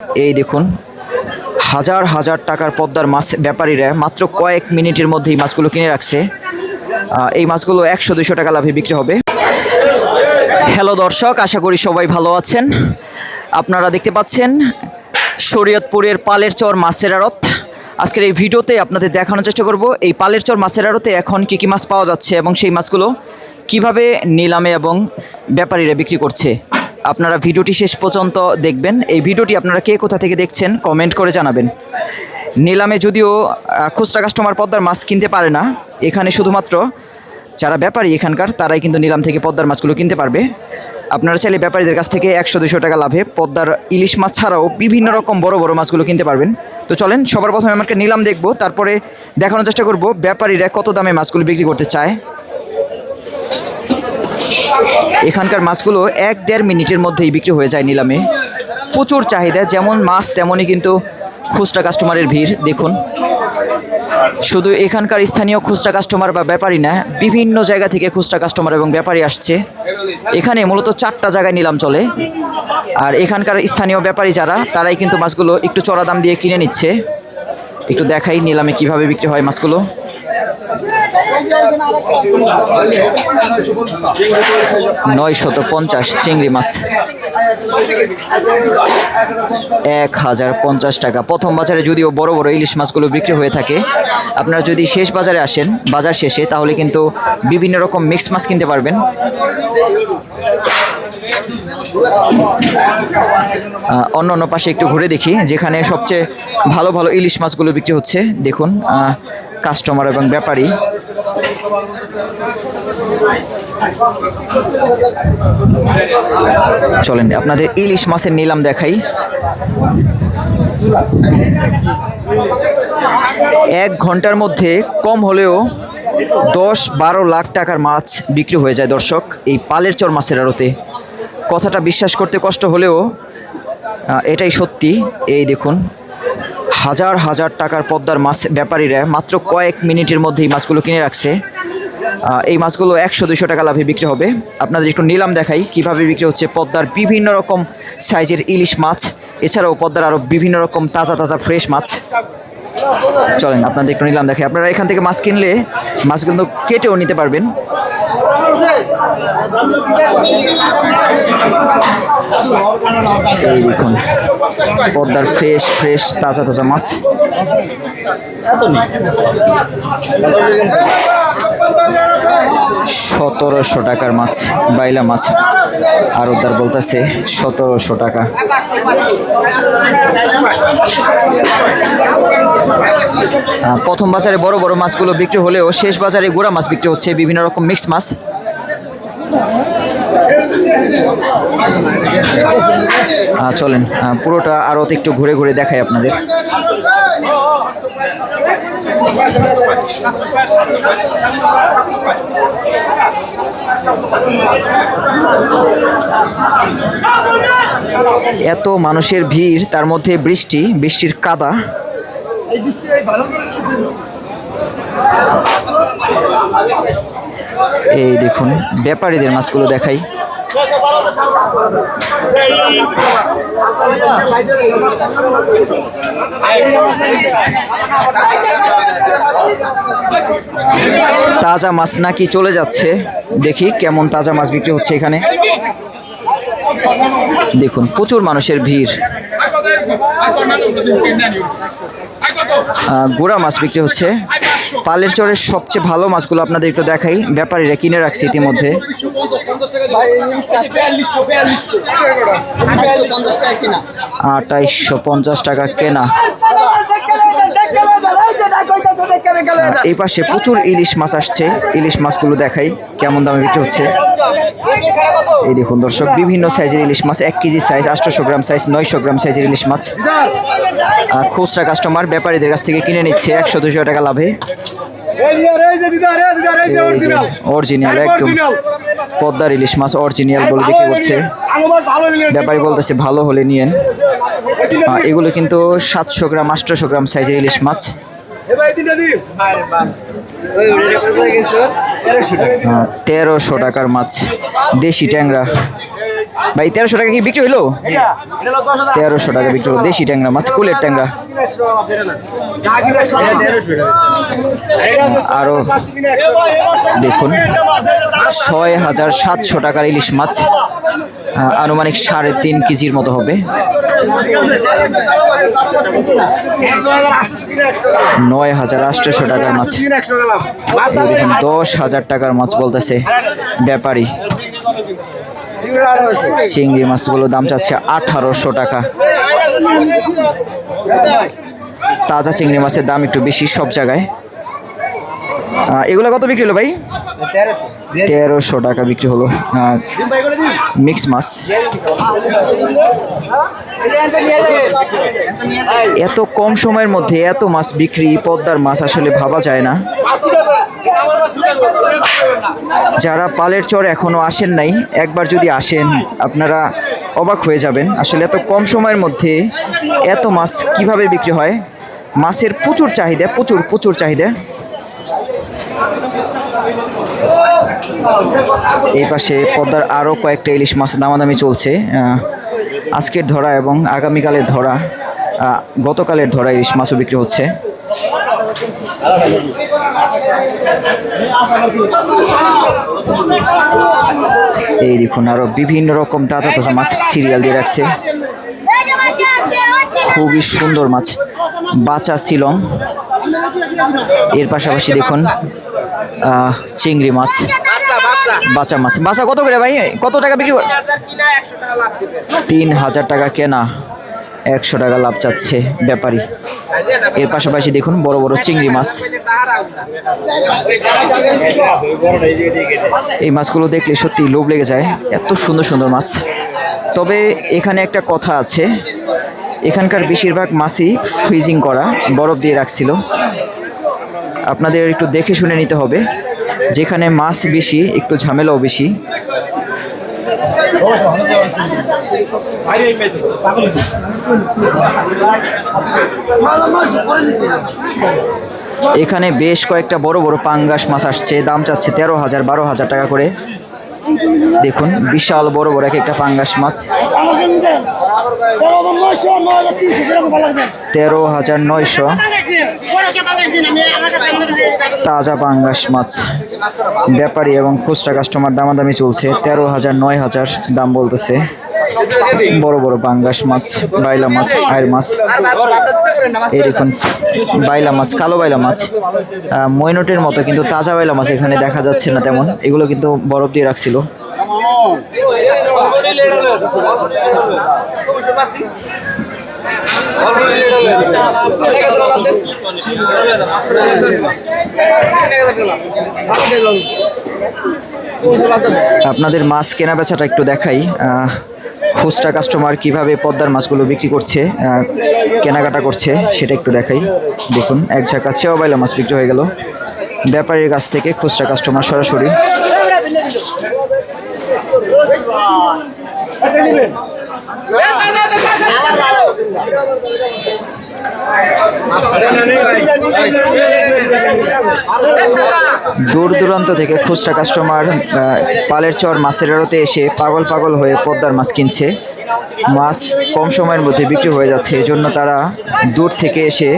এই দেখুন হাজার হাজার টাকার পদ্মার মাছ ব্যাপারীরা মাত্র কয়েক মিনিটের মধ্যেই মাছগুলো কিনে রাখছে। এই মাছগুলো 100-200 টাকা লাভে বিক্রি হবে। হ্যালো দর্শক, আশা করি সবাই ভালো আছেন। আপনারা দেখতে পাচ্ছেন শরীয়তপুরের পালের চর মাছের আড়ত। আজকের এই ভিডিওতে আপনাদের দেখানোর চেষ্টা করব এই পালের চর মাছের আড়তে এখন কী কী মাছ পাওয়া যাচ্ছে এবং সেই মাছগুলো কিভাবে নিলামে এবং ব্যাপারীরা বিক্রি করছে। আপনারা ভিডিওটি শেষ পর্যন্ত দেখবেন। এই ভিডিওটি আপনারা কে কোথা থেকে দেখছেন কমেন্ট করে জানাবেন। নিলামে যদিও খুচরা কাস্টমার পদ্মার মাছ কিনতে পারে না, এখানে শুধুমাত্র যারা ব্যাপারী এখানকার তারাই কিন্তু নিলাম থেকে পদ্মার মাছগুলো কিনতে পারবে। আপনারা চাইলে ব্যাপারীদের কাছ থেকে 100-200 টাকা লাভে পদ্মার ইলিশ মাছ ছাড়াও বিভিন্ন রকম বড় বড় মাছগুলো কিনতে পারবেন। তো চলেন সবার প্রথমে আমাকে নিলাম দেখব, তারপরে দেখানোর চেষ্টা করব ব্যাপারীরা কত দামে মাছগুলো বিক্রি করতে চায়। এখানকার মাছগুলো 1-1.5 মিনিটের মধ্যেই বিক্রি হয়ে যায় নিলামে। প্রচুর চাহিদা, যেমন মাছ তেমনই কিন্তু খুচরা কাস্টমারের ভিড়। দেখুন, শুধু এখানকার স্থানীয় খুচরা কাস্টমার বা ব্যাপারী না, বিভিন্ন জায়গা থেকে খুচরা কাস্টমার এবং ব্যাপারী আসছে। এখানে মূলত 4টা জায়গায় নিলাম চলে, আর এখানকার স্থানীয় ব্যাপারী যারা তারাই কিন্তু মাছগুলো একটু চড়া দাম দিয়ে কিনে নিচ্ছে। একটু দেখাই নিলামে কিভাবে বিক্রি হয় মাছগুলো। 950 চিংড়ি মাছ 1050 টাকা। প্রথম বাজারে যদিও বড় বড় ইলিশ মাছগুলো বিক্রি হয়ে থাকে, আপনারা যদি শেষ বাজারে আসেন বাজার শেষে তাহলে কিন্তু বিভিন্ন রকম মিক্স মাছ কিনতে পারবেন। অন্য পাশে একটু ঘুরে দেখি, যেখানে সবচেয়ে ভালো ভালো ইলিশ মাছগুলো বিক্রি হচ্ছে। দেখুন কাস্টমার এবং ব্যাপারী। চলেন আপনাদের ইলিশ মাছের নিলাম দেখাই। 1 ঘন্টার মধ্যে কম হলেও 10-12 লাখ টাকার মাছ বিক্রি হয়ে যায় দর্শক এই পালের চর মাছের আড়তে। কথাটা বিশ্বাস করতে কষ্ট হলেও এটাই সত্যি। এই দেখুন হাজার হাজার টাকার পদ্মার মাছ ব্যাপারীরা মাত্র কয়েক মিনিটের মধ্যেই মাছগুলো কিনে রাখছে। এই মাছগুলো 100-200 টাকা লাভে বিক্রি হবে। আপনাদের একটু নিলাম দেখাই কিভাবে বিক্রি হচ্ছে পদ্মার বিভিন্ন রকম সাইজের ইলিশ মাছ, এছাড়াও পদ্মার আরও বিভিন্ন রকম তাজা তাজা ফ্রেশ মাছ। চলেন আপনাদের একটু নিলাম দেখাই। আপনারা এখান থেকে মাছ কিনলে মাছ কিন্তু কেটেও নিতে পারবেন। এই দেখুন পদ্মার ফ্রেশ তাজা তাজা মাছ। 1700 টাকার মাছ, বাইলা মাছ আড়তদার বলতেছে 1700 টাকা। প্রথম বাজারে বড় বড় মাছগুলো বিক্রি হলেও শেষ বাজারে গুড়া মাছ বিক্রি হচ্ছে, বিভিন্ন রকম মিক্স মাছ। চলেন পুরোটা আড়ত একটু ঘুরে ঘুরে দেখাই আপনাদের। এত মানুষের ভিড়, তার মধ্যে বৃষ্টির কাদা। এই দেখুন ব্যাপারীদের মাছগুলো দেখাই। তাজা মাছ নাকি চলে যাচ্ছে, দেখি কেমন তাজা মাছ বিক্রি হচ্ছে এখানে। দেখুন প্রচুর মানুষের ভিড়। গুড়া মাছ বিক্রি হচ্ছে। পালের চরের সবচেয়ে ভালো মাছগুলো আপনাদের একটু দেখাই, ব্যাপারীরা কিনে রাখছে ইতিমধ্যে। 2850 টাকা কেনা। এই পাশে প্রচুর ইলিশ মাছ আসছে, ইলিশ মাছগুলো দেখাই কেমন দামে বিক্রি হচ্ছে। এই দেখুন দর্শক বিভিন্ন সাইজের ইলিশ মাছ, 1 কেজি সাইজ, 800 গ্রাম সাইজ, 900 গ্রাম সাইজের ইলিশ মাছ। খুচরা কাস্টমার ব্যাপারীদের কাছ থেকে কিনে নিচ্ছে 100-200 টাকা লাভে। অরিজিনাল একদম পদ্মার ইলিশ মাছ অরিজিনাল বলে বিক্রি করছে। ব্যাপারী বলতেছে ভালো হলে নিয়েন। এগুলো কিন্তু 700 গ্রাম 800 গ্রাম সাইজের ইলিশ মাছ। 1300 টাকার মাছ, দেশি ট্যাংরা। ভাই 1300 টাকা কি বিক্রি হইলো? 1300 টাকা বিক্রি হলো দেশি ট্যাংরা মাছ, কুলের ট্যাংরা। আরো দেখুন 6700 টাকার ইলিশ মাছ, আনুমানিক 3.5 কেজির মতো হবে। 9800 টাকার মাছ। দেখুন 10,000 টাকার মাছ বলতেছে ব্যাপারী। চিংড়ি মাছগুলোর দাম চাচ্ছে 1800 টাকা। তাজা চিংড়ি মাছের দাম একটু বেশি সব জায়গায়। এগুলো কত বিক্রি হলো ভাই? 1300 টাকা বিক্রি হলো মিক্স মাছ। এত কম সময়ের মধ্যে এত মাছ বিক্রি, পদ্মার মাছ আসলে ভাবা যায় না। যারা পালের চর এখনো আসেন নাই, একবার যদি আসেন আপনারা অবাক হয়ে যাবেন। আসলে এত কম সময়ের মধ্যে এত মাছ কিভাবে বিক্রি হয়। মাছের প্রচুর চাহিদা, প্রচুর প্রচুর চাহিদা। এই পাশে পদ্মার আরও কয়েকটা ইলিশ মাছ দামাদামি চলছে। আজকের ধরা এবং আগামীকালের ধরা, গতকালের ধরা ইলিশ মাছও বিক্রি হচ্ছে। এই দেখুন আরো বিভিন্ন রকম তাজা তাজা মাছ সিরিয়াল দিয়ে রাখছে। খুবই সুন্দর মাছ, বাচা শিলং। এর পাশাপাশি দেখুন চিংড়ি মাছ, বাচা মাছ। বাচা কত করে ভাই? কত টাকা বিক্রি করে? 3000 টাকা কেনা, 100 টাকা লাভ চাচ্ছে ব্যাপারী। এর পাশাপাশি দেখুন বড় বড় চিংড়ি মাছ। এই মাছগুলো দেখলে সত্যি লোভ লেগে যায়, এত সুন্দর সুন্দর মাছ। তবে এখানে একটা কথা আছে, এখানকার বেশিরভাগ মাছই ফ্রিজিং করা, বরফ দিয়ে রাখছিল। আপনাদের একটু দেখে শুনে নিতে হবে। যেখানে মাছ বেশি একটু ঝামেলাও বেশি। এখানে বেশ কয়েকটা বড় বড় পাঙ্গাস মাছ আসছে, দাম চাচ্ছে 13,000 12,000 টাকা করে। দেখুন বিশাল বড় বড় এক একটা পাঙ্গাস মাছ। 13,900 তাজা পাঙ্গাস মাছ। ব্যাপারী এবং খুচরা কাস্টমার দামাদামি চলছে। 13,000 9,000 দাম বলতেছে। বড় বড় পাঙ্গাস মাছ, বাইলা মাছ, আয়ের মাছ। এই দেখুন বাইলা মাছ, কালো বাইলা মাছ, ময়নটের মতো, কিন্তু তাজা বাইলা মাছ এখানে দেখা যাচ্ছে না তেমন। এগুলো কিন্তু বরফ দিয়ে রাখছিল। আপনাদের মাছ কেনা বেচাটা একটু দেখাই। খুচরা কাস্টমার কিভাবে পদ্মার মাছগুলো বিক্রি করছে, কেনাকাটা করছে সেটা একটু দেখাই। দেখুন এক ঝাঁকা চেওয়াইলা মাছ বিক্রি হয়ে গেল ব্যাপারীর কাছ থেকে খুচরা কাস্টমার সরাসরি। দূর দূরান্ত থেকে খুচরা কাস্টমার পালের চর মাছের আড়তে এসে পাগল পাগল হয়ে পদ্মার মাছ কিনছে। মাছ কম সময়ের মধ্যে বিক্রি হয়ে যাচ্ছে, এজন্য তারা দূর থেকে এসে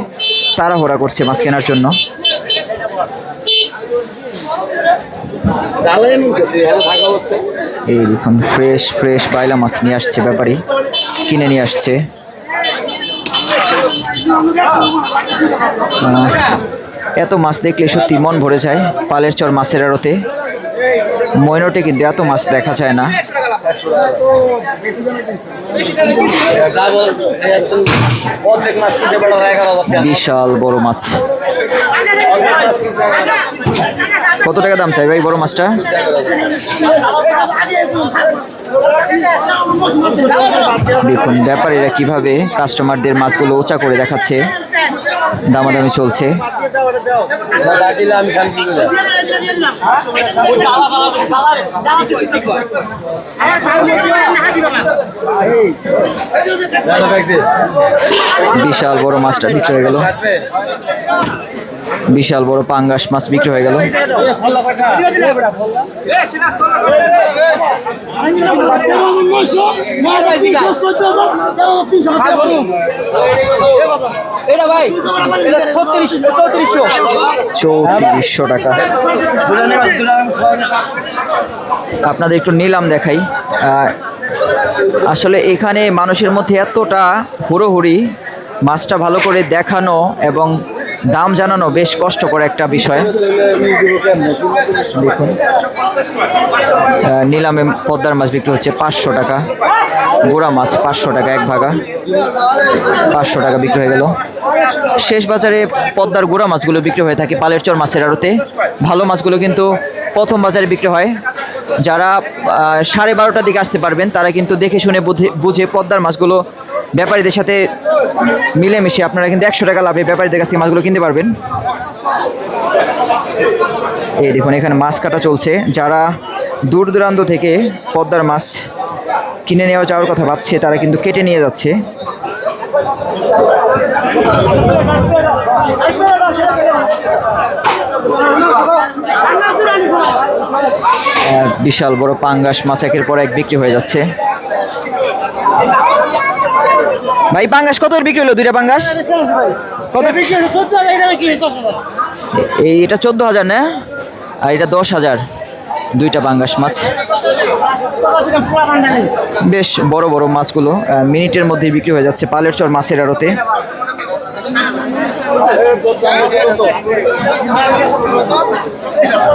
তাড়াহুড়া করছে মাছ কেনার জন্য। এই দেখুন ফ্রেশ ফ্রেশ বাইলা মাছ নিয়ে আসছে ব্যাপারী, কিনে নিয়ে আসছে। এত মাছ দেখলে সত্যি মন ভরে যায়। পালের চর মাছের আড়তে ময়নটে কিন্তু এত মাছ দেখা যায় না। বিশাল বড় মাছ। কত টাকা দাম চাই ভাই বড় মাছটা? দেখুন ব্যাপারীরা কিভাবে কাস্টমারদের মাছগুলো উঁচা করে দেখাচ্ছে, দামাদামি চলছে। বিশাল বড় মাছটা বিক্রি হয়ে গেল। বিশাল বড় পাঙ্গাস মাছ বিক্রি হয়ে গেল। চৌত্রিশশো টাকা। আপনাদের একটু নিলাম দেখাই। আসলে এখানে মানুষের মধ্যে এতটা হুড়োহুড়ি, মাছটা ভালো করে দেখানো এবং দাম জানানো বেশ কষ্টকর একটা বিষয়। দেখুন নিলামে পদ্মার মাছ বিক্রি হচ্ছে 500 টাকা, গোড়া মাছ 500 টাকা, এক ভাগা 500 টাকা বিক্রি হয়ে গেল। শেষ বাজারে পদ্মার গোড়া মাছগুলো বিক্রি হয়ে থাকে পালের চর মাছের আড়তে। ভালো মাছগুলো কিন্তু প্রথম বাজারে বিক্রি হয়। যারা 12:30টার দিকে আসতে পারবেন তারা কিন্তু দেখে শুনে বুঝে পদ্মার মাছগুলো ব্যাপারীদের সাথে মিলেমিশে আপনারা কিন্তু 100 টাকা লাভে ব্যাপারীদের কাছ থেকে মাছগুলো কিনতে পারবেন। এই দেখুন এখানে মাছ কাটা চলছে। যারা দূর দূরান্ত থেকে পদ্মার মাছ কিনে নেওয়া যাওয়ার কথা ভাবছে তারা কিন্তু কেটে নিয়ে যাচ্ছে। বিশাল বড় পাঙ্গাস মাছ একের পর এক বিক্রি হয়ে যাচ্ছে। ভাই পাঙ্গাস কত বিক্রি হলো? দুইটা পাঙ্গাস কত বিক্রি হলো? 14,000। এই এটা 14,000 না, আর এটা 10,000। দুইটা পাঙ্গাস মাছ, বেশ বড় বড় মাছগুলো মিনিটের মধ্যে বিক্রি হয়ে যাচ্ছে পালের চর মাছের আড়তে।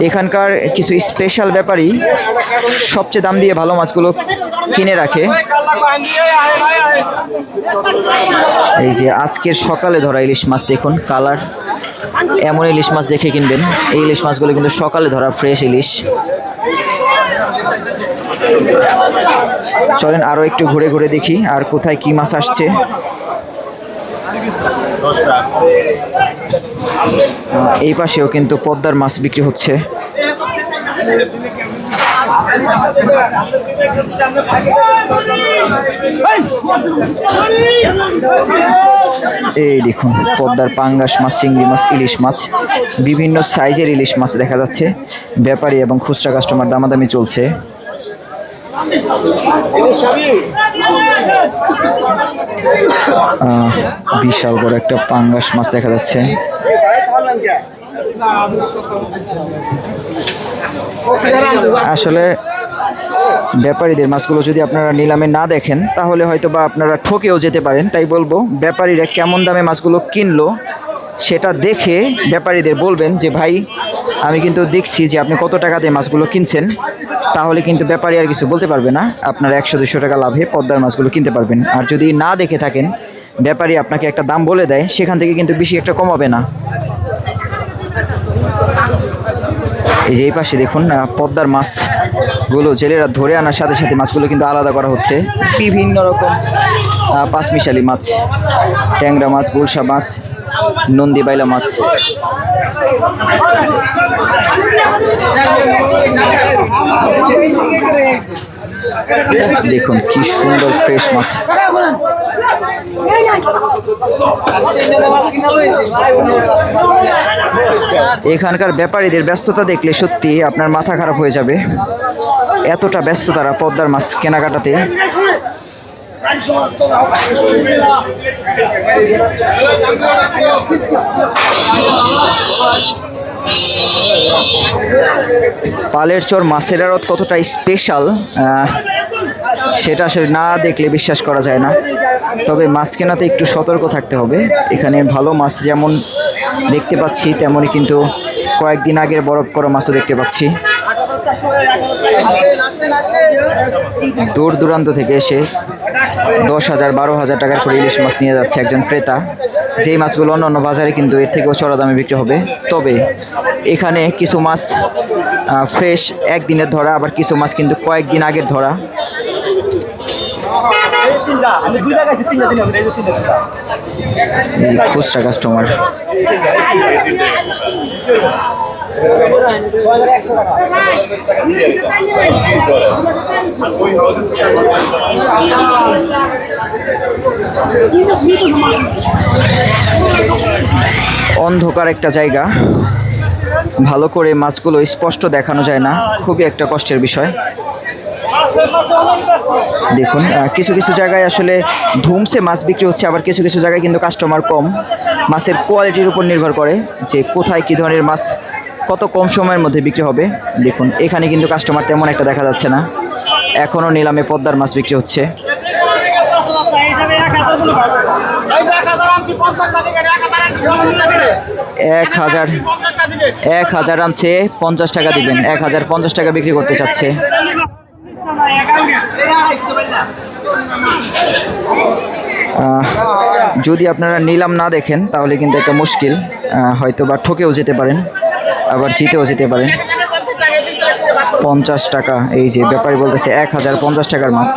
এখানকার কিছু স্পেশাল ব্যাপারী সবচেয়ে দাম দিয়ে ভালো মাছগুলো কিনে রাখে। এই যে আজকের সকালে ধরা ইলিশ মাছ দেখুন, কালার এমন ইলিশ মাছ দেখে কিনবেন। এই ইলিশ মাছগুলো কিন্তু সকালে ধরা ফ্রেশ ইলিশ। চলেন আরো একটু ঘুরে ঘুরে দেখি আর কোথায় কি মাছ আসছে। এই পাশেও কিন্তু পদ্মার মাছ বিক্রি হচ্ছে। এই দেখুন পদ্মার পাঙ্গাস মাছ, চিংড়ি মাছ, ইলিশ মাছ, বিভিন্ন সাইজের ইলিশ মাছ দেখা যাচ্ছে। ব্যাপারী এবং খুচরা কাস্টমার দামাদামি চলছে। বিশাল বড় একটা পাঙ্গাস মাছ দেখা যাচ্ছে। আসলে ব্যাপারীদের মাছগুলো যদি আপনারা নিলামে না দেখেন তাহলে হয়তো বা আপনারা ঠকেও যেতে পারেন। তাই বলবো ব্যাপারীরা কেমন দামে মাছগুলো কিনলো সেটা দেখে ব্যাপারীদের বলবেন যে ভাই আমি কিন্তু দেখছি যে আপনি কত টাকা দিয়ে মাছগুলো কিনছেন। তাহলে কিন্তু ব্যাপারী আর কিছু বলতে পারবে না, আপনারা 100-200 টাকা লাভে পদ্মার মাছগুলো কিনতে পারবেন। আর যদি না দেখে থাকেন, ব্যাপারী আপনাকে একটা দাম বলে দেয়, সেখান থেকে কিন্তু বেশি একটা কমাবে না। এই যে এই পাশে দেখুন পদ্মার মাছগুলো জেলেরা ধরে আনার সাথে সাথে মাছগুলো কিন্তু আলাদা করা হচ্ছে। বিভিন্ন রকম পাঁচমিশালি মাছ, ট্যাংরা মাছ, গুলশা মাছ, নন্দী বাইলা মাছ। দেখুন কি সুন্দর ফ্রেশ মাছ। এখানকার ব্যাপারীদের ব্যস্ততা দেখলে সত্যি আপনার মাথা খারাপ হয়ে যাবে। এতটা ব্যস্ত তারা পদ্মার মাছ কেনাকাটাতে। পালের চর মাছের আড়ত কতটা স্পেশাল সেটা আসলে না দেখলে বিশ্বাস করা যায় না। তবে মাছ কেনাতে একটু সতর্ক থাকতে হবে। এখানে ভালো মাছ যেমন দেখতে পাচ্ছি তেমনই কিন্তু কয়েকদিন আগের বরফ করা মাছও দেখতে পাচ্ছি। দূর দূরান্ত থেকে এসে 10,000-12,000 টাকার করে ইলিশ মাছ নিয়ে যাচ্ছে একজন ক্রেতা। যেই মাছগুলো অন্য বাজারে কিন্তু এর থেকেও চড়া দামে বিক্রি হবে। তবে এখানে কিছু মাছ ফ্রেশ একদিনের ধরা, আবার কিছু মাছ কিন্তু কয়েকদিন আগের ধরা। খুচরা কাস্টমার। অন্ধকার একটা জায়গা, ভালো করে মাছগুলো স্পষ্ট দেখানো যায় না, খুবই একটা কষ্টের বিষয়। দেখুন কিছু কিছু জায়গায় আসলে ধুমসে মাছ বিক্রি হচ্ছে, আবার কিছু কিছু জায়গায় কিন্তু কাস্টমার কম। মাছের কোয়ালিটির উপর নির্ভর করে যে কোথায় কী ধরনের মাছ কত কম সময়ের মধ্যে বিক্রি হবে। দেখুন এখানে কিন্তু কাস্টমার তেমন একটা দেখা যাচ্ছে না, এখনও নিলামে পদ্মার মাছ বিক্রি হচ্ছে। 1000 আনছে, 50 টাকা দিবেন, 1050 টাকা বিক্রি করতে চাচ্ছে। যদি আপনারা নিলাম না দেখেন তাহলে কিন্তু একটা মুশকিল, হয়তো বা ঠকেও যেতে পারেন, আবার জিতেও যেতে পারেন। 50 টাকা, এই যে ব্যাপারী বলতেছে 1050 টাকার মাছ।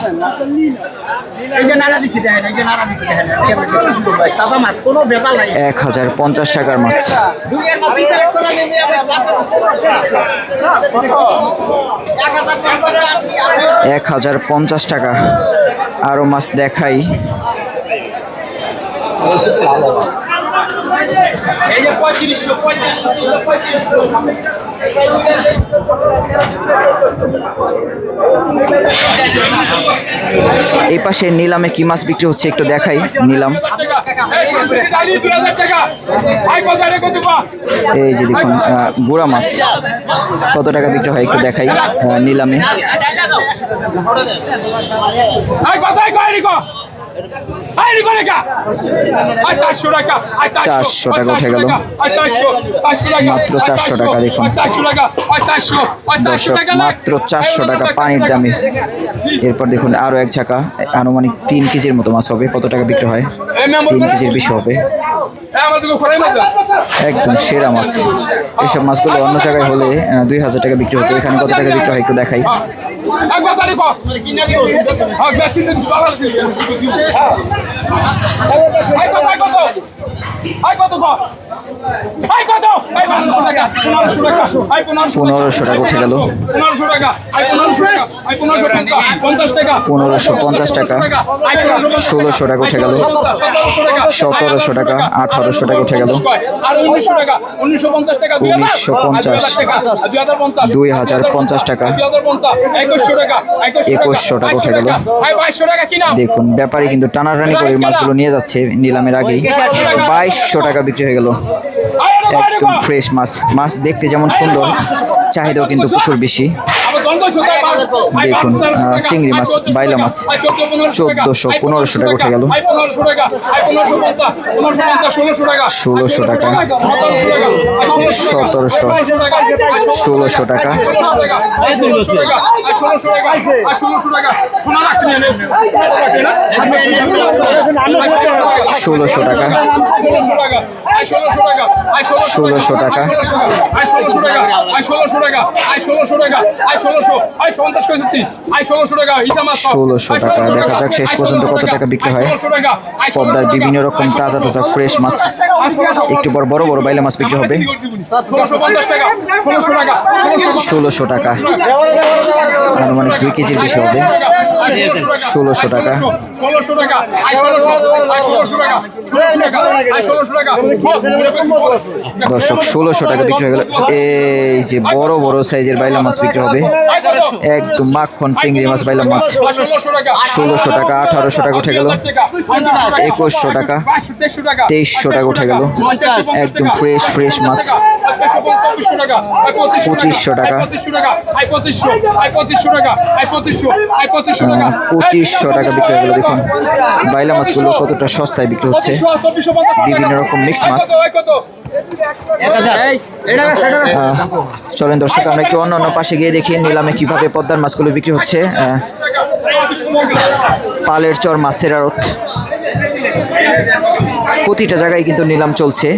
1050 টাকার মাছ। 1050 টাকা। আরো মাছ দেখাই। এই পাশে নিলামে কি মাছ বিক্রি হচ্ছে একটু দেখাই। নিলাম, এই যে দেখুন গুড়া মাছ কত টাকা বিক্রি হয় একটু দেখাই নিলামে। 400 টাকা উঠে গেল, মাত্র 400 টাকা। দেখুন দর্শক, মাত্র 400 টাকা পানির দামে। এরপর দেখুন আরো এক ঝাঁকা, আনুমানিক 3 কেজির মতো মাছ হবে। কত টাকা বিক্রি হয়? 3 কেজির বেশি হবে, একদম সেরা মাছ। এসব মাছগুলো অন্য জায়গায় হলে 2000 টাকা বিক্রি হতো, এখানে কত টাকা বিক্রি হয় একটু দেখাই। পনেরোশো টাকা উঠে গেল, 1550 টাকা, 1600 টাকা উঠে গেল, 1700 টাকা, 1800 টাকা উঠে গেল, 1950, 2050 টাকা, 2100 টাকা উঠে গেল। দেখুন ব্যাপারী কিন্তু টানাটানি করে মাছগুলো নিয়ে যাচ্ছে নিলামের আগেই। 2200 টাকা বিক্রি হয়ে গেল। একদম ফ্রেশ মাছ, মাছ দেখতে যেমন সুন্দর, চাহিদাও কিন্তু প্রচুর বেশি। দেখুন চিংড়ি মাছ, বাইলা মাছ 1400, 1500 টাকা উঠে গেল, 1600 টাকা, 1700, 1600 টাকা, 1600 টাকা, 1600 টাকা, 1600 টাকা। দেখা যাক শেষ পর্যন্ত কত টাকা বিক্রি হয়। পদ্মার বিভিন্ন রকম তাজা তাজা ফ্রেশ মাছ, একটু বড় বড় বাইলা মাছ বিক্রি হবে। 1600 টাকা, আনুমানিক 2 কেজির বেশি হবে। 1600 টাকা, দর্শক 1600 টাকা বিক্রি হয়ে গেল। এই যে বড় বড় সাইজের বাইলা মাছ বিক্রি হবে, একদম মাখন চিংড়ি মাছ, বাইলা মাছ 1600 টাকা, 1800 টাকা উঠে গেল, 2100 টাকা, 2300 টাকা উঠে গেল, একদম ফ্রেশ মাছ। 2500 টাকা, 2500 টাকা বিক্রি হয়ে গেল। দেখুন বাইলা মাছগুলো কতটা সস্তায় বিক্রি হচ্ছে, বিভিন্ন রকম মিক্স মাছ। চলেন দর্শক আমরা একটু অন্য পাশে গিয়ে দেখি নিলামে কিভাবে পদ্মার মাছগুলো বিক্রি হচ্ছে। পালের চর মাছের আড়ত, প্রতিটা জায়গায় কিন্তু নিলাম চলছে।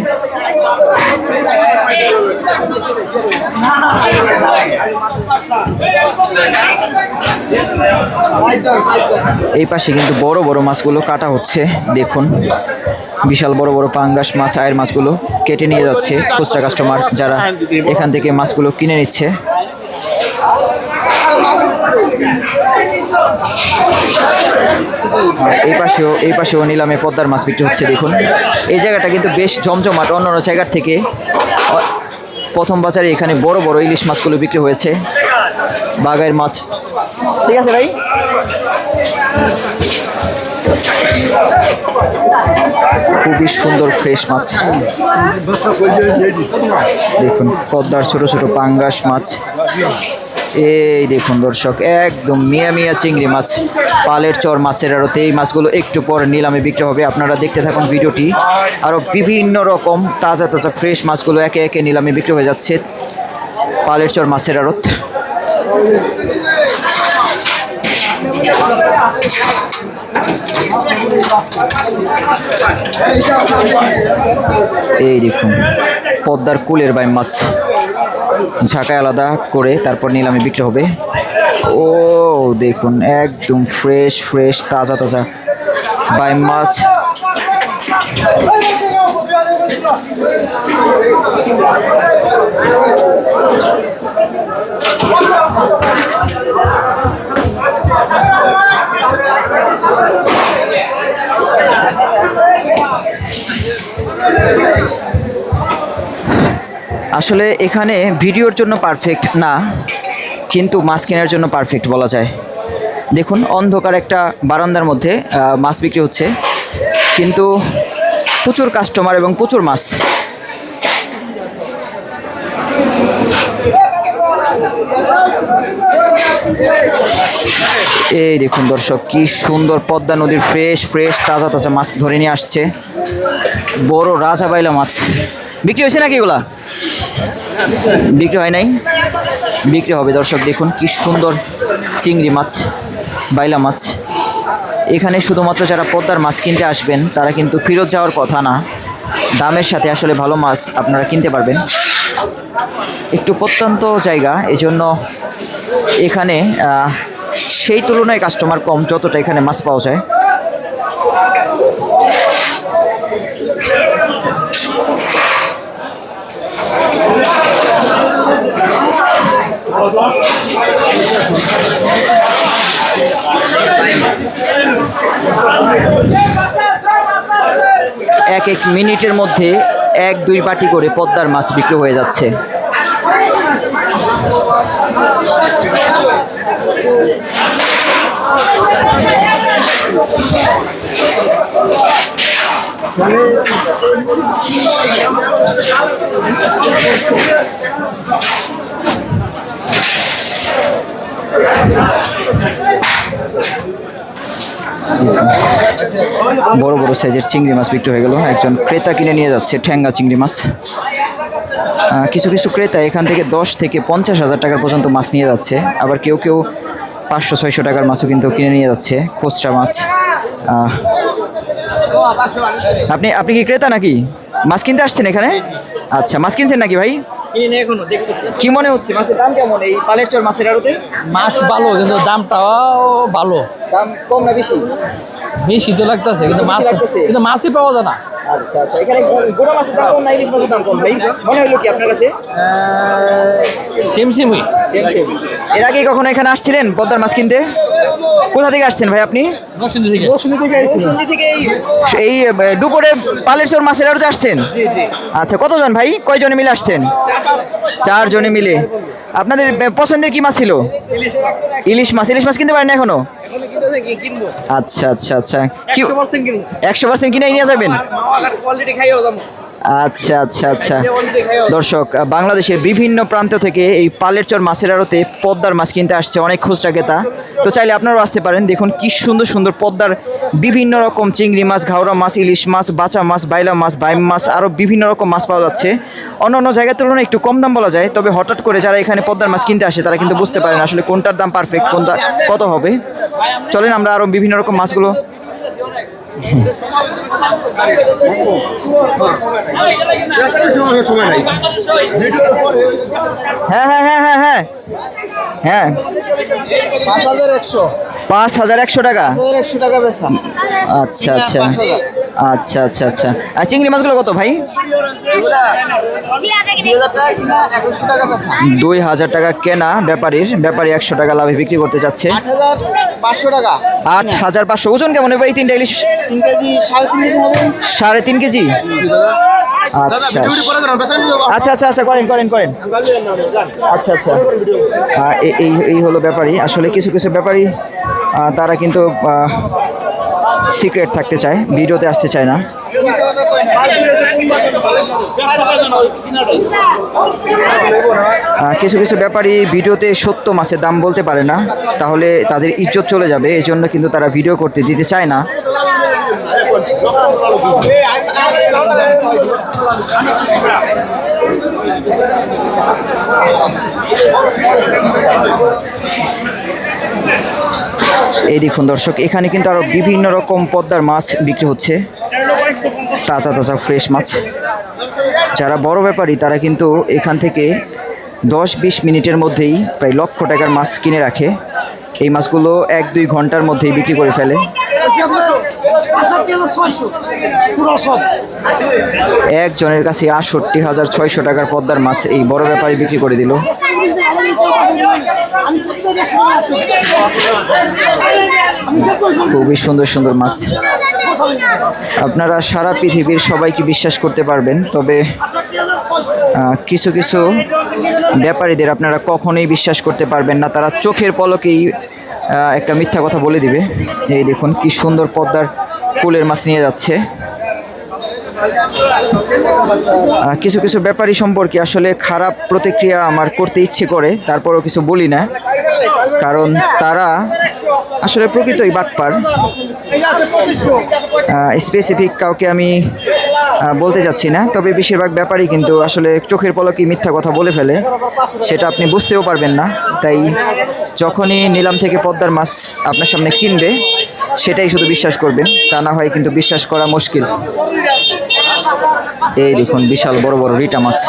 এই পাশে কিন্তু বড় বড় মাছগুলো কাটা হচ্ছে। দেখুন বিশাল বড় বড় পাঙ্গাস মাছ, আয়ের মাছগুলো কেটে নিয়ে যাচ্ছে খুচরা কাস্টমার যারা এখান থেকে মাছগুলো কিনে নিচ্ছে। এই পাশেও নিলামে পদ্মার মাছ বিক্রি হচ্ছে। দেখুন এই জায়গাটা কিন্তু বেশ জমজমাট অন্যান্য জায়গার থেকে। প্রথম বাজারে এখানে বড় বড় ইলিশ মাছগুলো বিক্রি হয়েছে, বাগাইয়ের মাছ। ঠিক আছে ভাই, খুবই সুন্দর ফ্রেশ মাছ। দেখুন পদ্মার ছোট ছোট পাঙ্গাস মাছ। এই দেখুন দর্শক, একদম মিয়া মিয়া চিংড়ি মাছ, পালের চর মাছের আড়তে। এই মাছগুলো একটু পর নিলামে বিক্রি হবে, আপনারা দেখতে থাকুন ভিডিওটি। আরও বিভিন্ন রকম তাজা তাজা ফ্রেশ মাছগুলো একে একে নিলামে বিক্রি হয়ে যাচ্ছে পালের চর মাছের আড়ত। এই দেখুন পদ্মার কুলের বাইম মাছ, ঝাঁকায় আলাদা করে তারপর নিলামে বিক্রি হবে। ও দেখুন একদম ফ্রেশ ফ্রেশ তাজা তাজা বাইম মাছ। আসলে এখানে ভিডিওর জন্য পারফেক্ট না, কিন্তু মাছ কেনার জন্য পারফেক্ট বলা যায়। দেখুন অন্ধকার একটা বারান্দার মধ্যে মাছ বিক্রি হচ্ছে, কিন্তু প্রচুর কাস্টমার এবং প্রচুর মাছ। এই দেখুন দর্শক, কি সুন্দর পদ্মা নদীর ফ্রেশ ফ্রেশ তাজা তাজা মাছ ধরে নিয়ে আসছে। বড় রাজা বাইলা মাছ বিক্রি হয়েছে নাকি? এগুলা বিক্রি হয় নাই, বিক্রি হবে দর্শক। দেখুন কি সুন্দর চিংড়ি মাছ, বাইলা মাছ। এখানে শুধুমাত্র যারা পদ্মার মাছ কিনতে আসবেন তারা কিন্তু ফেরত যাওয়ার কথা না, দামের সাথে আসলে ভালো মাছ আপনারা কিনতে পারবেন। একটু প্রত্যন্ত জায়গা, এজন্য এখানে সেই তুলনায় কাস্টমার কম যতটা এখানে মাছ পাওয়া যায়। এক এক মিনিটের মধ্যে 1-2 বাটি করে পদ্মার মাছ বিক্রি হয়ে যাচ্ছে। বড় বড় সাইজের চিংড়ি মাছ বিক্রি হয়ে গেল। একজন ক্রেতা কিনে নিয়ে যাচ্ছে ঠ্যাঙ্গা চিংড়ি মাছ। কিছু কিছু ক্রেতা এখান থেকে 10 থেকে 50,000 টাকার পর্যন্ত মাছ নিয়ে যাচ্ছে, আবার কেউ কেউ 500-600 টাকার মাছও কিন্তু কিনে নিয়ে যাচ্ছে, খুচরা মাছ। আপনি কি ক্রেতা নাকি? মাছ কিনতে আসছেন এখানে? আচ্ছা, মাছ কিনছেন নাকি ভাই? কি মনে হচ্ছে মাছের দাম কেমন এই পালের চর মাছের আড়তে? মাছ ভালো, কিন্তু দামটাও ভালো। দাম কম না বেশি? বেশি তো লাগতেছে, কিন্তু মাছই পাওয়া যায় না। আচ্ছা আচ্ছা, এখানে গোড়া মাছের দাম কম না ইলিশ মাছের দাম কম ভাই? মনে হইলো কি আপনার কাছে? সেমই। এর আগে কখনো এখানে আসছিলেন পদ্মার মাছ কিনতে? কোথা থেকে আসছেন ভাই আপনি? নরসিংদী থেকে। এই দুপুরে পালের চর মাছের আড়তে আসছেন? আচ্ছা, কতজন ভাই, কয়জনে মিলে আসছেন? 4 জনে মিলে। আপনাদের পছন্দের কি মাছ ছিল? ইলিশ মাছ। ইলিশ মাছ কিনতে পারেন না এখনো? আচ্ছা আচ্ছা আচ্ছা, 100% কিনে নিয়ে যাবেন? আচ্ছা আচ্ছা আচ্ছা। দর্শক, বাংলাদেশের বিভিন্ন প্রান্ত থেকে এই পালের চর মাছের আড়তে পদ্মার মাছ কিনতে আসছে অনেক খুচরা ক্রেতা। তো চাইলে আপনারাও আসতে পারেন। দেখুন কি সুন্দর সুন্দর পদ্মার বিভিন্ন রকম চিংড়ি মাছ, ঘাওড়া মাছ, ইলিশ মাছ, বাচা মাছ, বাইলা মাছ, বাইম মাছ, আরও বিভিন্ন রকম মাছ পাওয়া যাচ্ছে। অন্য জায়গার তুলনায় একটু কম দাম বলা যায়, তবে হঠাৎ করে যারা এখানে পদ্মার মাছ কিনতে আসে তারা কিন্তু বুঝতে পারেন আসলে কোনটার দাম পারফেক্ট, কোনটা কত হবে। চলেন আমরা আরও বিভিন্ন রকম মাছগুলো। হ্যাঁ হ্যাঁ হ্যাঁ হ্যাঁ হ্যাঁ হ্যাঁ, 5100 5,100 টাকা। টাকা বেচা। আচ্ছা আচ্ছা, আচ্ছা আচ্ছা আচ্ছা। আর চিংড়ি মাছগুলো কত ভাই? 2000 টাকা কেনা ব্যাপারীর, ব্যাপারী 100 টাকা লাভে বিক্রি করতে যাচ্ছে। 8500 টাকা। 8500। ওজন কেমন হবে এই 3টা ইলিশ? 3 কেজি 3.5 কেজি হবে। 3.5 কেজি। আচ্ছা আচ্ছা আচ্ছা আচ্ছা, করেন করেন করেন। আচ্ছা আচ্ছা, এই হলো ব্যাপারী। আসলে কিছু কিছু ব্যাপারী তারা কিন্তু সিক্রেট থাকতে চায়, ভিডিওতে আসতে চায় না। কিছু কিছু ব্যাপারী ভিডিওতে সত্য মাছের দাম বলতে পারে না, তাহলে তাদের ইজ্জত চলে যাবে, এই জন্য কিন্তু তারা ভিডিও করতে দিতে চায় না। এই দেখুন দর্শক, এখানে কিন্তু আরো বিভিন্ন রকম পদ্মার মাছ বিক্রি হচ্ছে, তাজা তাজা ফ্রেশ মাছ। যারা বড় ব্যাপারী তারা কিন্তু এখান থেকে 10-20 মিনিটের মধ্যেই প্রায় লক্ষ টাকার মাছ কিনে রাখে। এই মাছগুলো 1-2 ঘন্টার মধ্যেই বিক্রি করে ফেলে। একজনের কাছে 68,600 টাকার পদ্মার মাছ এই বড় ব্যাপারী বিক্রি করে দিল। খুবই সুন্দর সুন্দর মাছ। আপনারা সারা পৃথিবীর সবাইকে বিশ্বাস করতে পারবেন, তবে কিছু কিছু ব্যাপারীদের আপনারা কখনোই বিশ্বাস করতে পারবেন না। তারা চোখের পলকেই একটা মিথ্যা কথা বলে দিবে। এই দেখুন কি সুন্দর পদ্মার কুলের মাছ নিয়ে যাচ্ছে। কিছু কিছু ব্যাপারী সম্পর্কে আসলে খারাপ প্রতিক্রিয়া আমার করতে ইচ্ছে করে, তারপরেও কিছু বলি না, কারণ তারা আসলে প্রকৃতই বাটপার। স্পেসিফিক কাউকে আমি বলতে যাচ্ছি না, তবে বেশিরভাগ ব্যাপারই কিন্তু আসলে চোখের পলকে মিথ্যা কথা বলে ফেলে, সেটা আপনি বুঝতেও পারবেন না। তাই যখনই নিলাম থেকে পদ্মার মাছ আপনার সামনে কিনবে, সেটাই শুধু বিশ্বাস করবেন, তা না হয় কিন্তু বিশ্বাস করা মুশকিল। এই দেখুন বিশাল বড় বড় রিটা মাছ।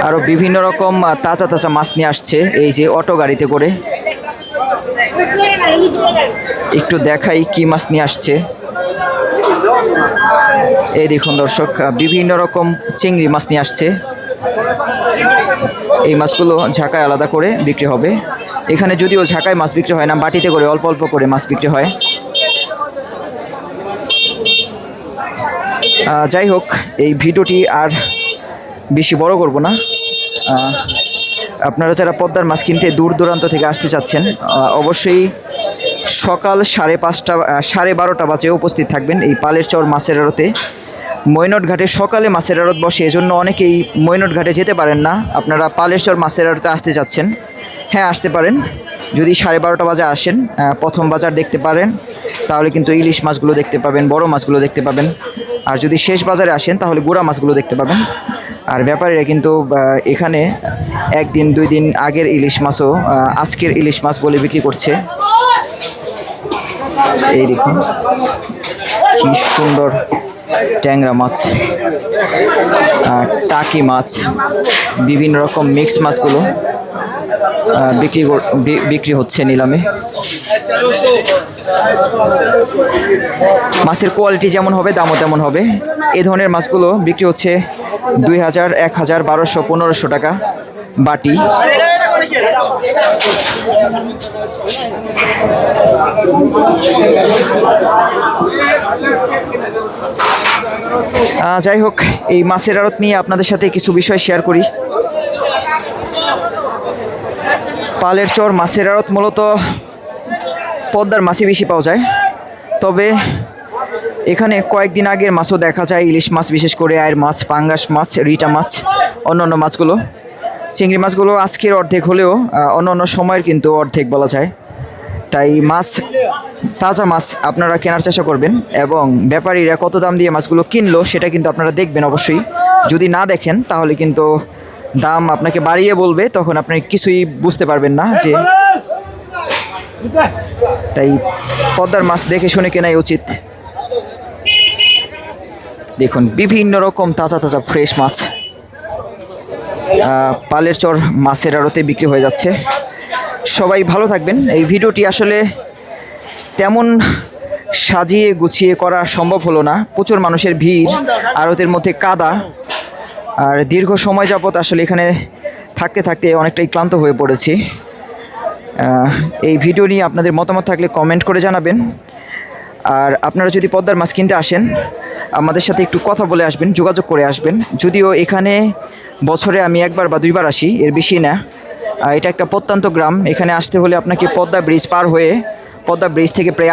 আরো বিভিন্ন রকম তাজা তাজা মাছ নিয়ে আসছে এই যে অটো গাড়িতে করে। একটু দেখাই কি মাছ নিয়ে আসছে। এই দেখুন দর্শক, বিভিন্ন রকম চিংড়ি মাছ নিয়ে আসছে। এই মাছগুলো ঝাঁকায় আলাদা করে বিক্রি হবে। এখানে যদিও ঝাঁকায় মাছ বিক্রি হয় না, বাটিতে করে অল্প অল্প করে মাছ বিক্রি হয়। যাই হোক, এই ভিডিওটি আর বেশি বড় করব না। আপনারা যারা পদ্মার মাছ কিনতে দূর দূরান্ত থেকে আসতে চাচ্ছেন, অবশ্যই সকাল 5:30 12:30 বাজে উপস্থিত থাকবেন এই পালের চর মাছের আড়তে। মৈনট ঘাটে সকালে মাছের আড়ত বসে, এজন্য অনেকেই মৈনট ঘাটে যেতে পারেন না। আপনারা পালের চর মাছের আড়তে আসতে যাচ্ছেন, হ্যাঁ আসতে পারেন। যদি 12:30 বাজে আসেন, প্রথম বাজার দেখতে পারেন, তাহলে কিন্তু ইলিশ মাছগুলো দেখতে পাবেন, বড় মাছগুলো দেখতে পাবেন। আর যদি শেষ বাজারে আসেন তাহলে গুড়া মাছগুলো দেখতে পাবেন। আর ব্যাপারীরা কিন্তু এখানে 1-2 দিন আগের ইলিশ মাছও আজকের ইলিশ মাছ বলে বিক্রি করছে। এই দেখুন কি সুন্দর ট্যাংরা মাছ, টাকি মাছ, বিভিন্ন রকম মিক্স মাছগুলো বিক্রি হচ্ছে নিলামে। মাছের কোয়ালিটি যেমন হবে দামও তেমন হবে। এই ধরনের মাছগুলো বিক্রি হচ্ছে 2000, 1000, 1200, 1500 টাকা বাটি। যাই হোক, এই মাছের আড়ত নিয়ে আপনাদের সাথে কিছু বিষয় শেয়ার করি। পালের চর মাছের আড়ত মূলত পদ্মার মাছই বেশি পাওয়া যায়, তবে এখানে কয়েকদিন আগের মাছও দেখা যায়, ইলিশ মাছ, বিশেষ করে আয়ের মাছ, পাঙ্গাস মাছ, রিটা মাছ, অন্যান্য মাছগুলো। চিংড়ি মাছগুলো আজকের অর্ধেক হলেও অন্যান্য সময়ের কিন্তু অর্ধেক বলা যায়। তাই মাছ, তাজা মাছ আপনারা কেনার চেষ্টা করবেন, এবং ব্যাপারীরা কত দাম দিয়ে মাছগুলো কিনলো সেটা কিন্তু আপনারা দেখবেন অবশ্যই। যদি না দেখেন তাহলে কিন্তু দাম আপনাকে বাড়িয়ে বলবে, তখন আপনি কিছুই বুঝতে পারবেন না। যে তাই পদ্মার মাছ দেখে শুনে কেনাই উচিত। দেখুন বিভিন্ন রকম তাজা তাজা ফ্রেশ মাছ পালের চর মাছের আড়তে বিক্রি হয়ে যাচ্ছে। সবাই ভালো থাকবেন। এই ভিডিওটি আসলে তেমন সাজিয়ে গুছিয়ে করা সম্ভব হলো না, প্রচুর মানুষের ভিড়, আড়তের মধ্যে কাদা, আর দীর্ঘ সময় যাবত আসলে এখানে থাকতে থাকতে অনেকটাই ক্লান্ত হয়ে পড়েছি। এই ভিডিও নিয়ে আপনাদের মতামত থাকলে কমেন্ট করে জানাবেন। আর আপনারা যদি পদ্মার মাছ কিনতে আসেন আমাদের সাথে একটু কথা বলে আসবেন, যোগাযোগ করে আসবেন। যদিও এখানে বছরে আমি একবার বা দুইবার আসি, এর বেশি না। এটা একটা প্রত্যন্ত গ্রাম, এখানে আসতে হলে আপনাকে পদ্মা ব্রিজ পার হয়ে, পদ্মা ব্রিজ থেকে প্রায়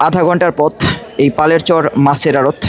আধা ঘন্টার পথ এই পালের চর মাছের আড়ত।